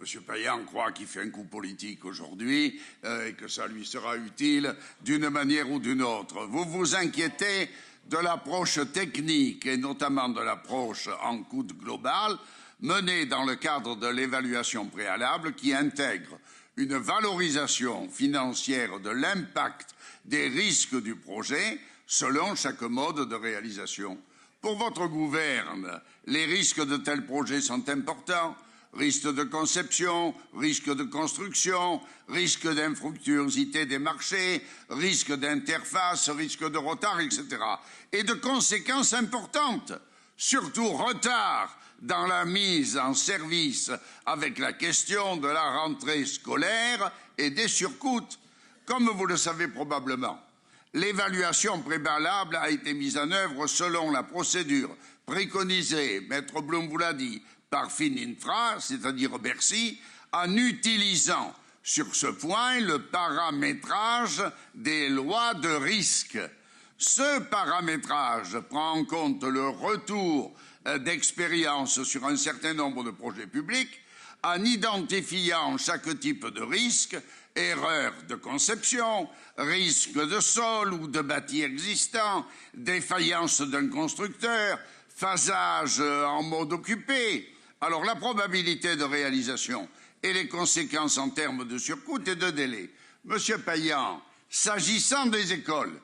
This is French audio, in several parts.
M. Payan croit qu'il fait un coup politique aujourd'hui et que ça lui sera utile d'une manière ou d'une autre. Vous vous inquiétez de l'approche technique et notamment de l'approche en coût global menée dans le cadre de l'évaluation préalable qui intègre une valorisation financière de l'impact des risques du projet selon chaque mode de réalisation. Pour votre gouverne, les risques de tels projets sont importants. Risque de conception, risque de construction, risque d'infructuosité des marchés, risque d'interface, risque de retard, etc. Et de conséquences importantes, surtout retard dans la mise en service avec la question de la rentrée scolaire et des surcoûts. Comme vous le savez probablement, l'évaluation préalable a été mise en œuvre selon la procédure préconisée, Maître Blum vous l'a dit, par Fininfra, c'est-à-dire Bercy, en utilisant sur ce point le paramétrage des lois de risque. Ce paramétrage prend en compte le retour d'expérience sur un certain nombre de projets publics en identifiant chaque type de risque, erreur de conception, risque de sol ou de bâti existant, défaillance d'un constructeur, phasage en mode occupé. Alors la probabilité de réalisation et les conséquences en termes de surcoût et de délai. Monsieur Payan, s'agissant des écoles,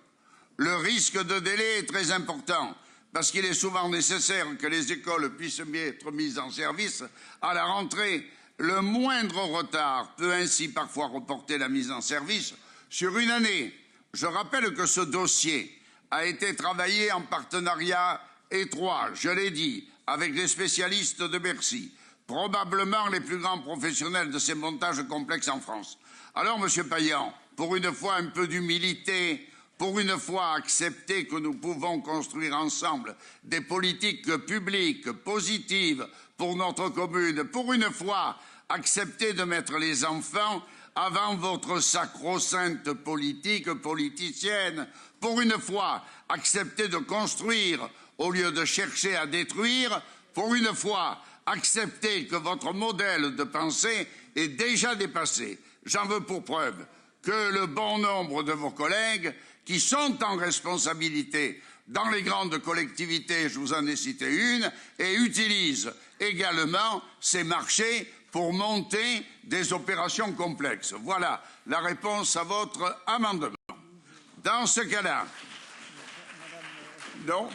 le risque de délai est très important parce qu'il est souvent nécessaire que les écoles puissent être mises en service à la rentrée. Le moindre retard peut ainsi parfois reporter la mise en service sur une année. Je rappelle que ce dossier a été travaillé en partenariat étroit, je l'ai dit, avec les spécialistes de Bercy, probablement les plus grands professionnels de ces montages complexes en France. Alors, Monsieur Payan, pour une fois un peu d'humilité, pour une fois accepter que nous pouvons construire ensemble des politiques publiques positives pour notre commune, pour une fois accepter de mettre les enfants avant votre sacro-sainte politique politicienne, pour une fois accepter de construire au lieu de chercher à détruire, pour une fois, accepter que votre modèle de pensée est déjà dépassé. J'en veux pour preuve que le bon nombre de vos collègues qui sont en responsabilité dans les grandes collectivités, je vous en ai cité une, et utilisent également ces marchés pour monter des opérations complexes. Voilà la réponse à votre amendement. Dans ce cas-là, non.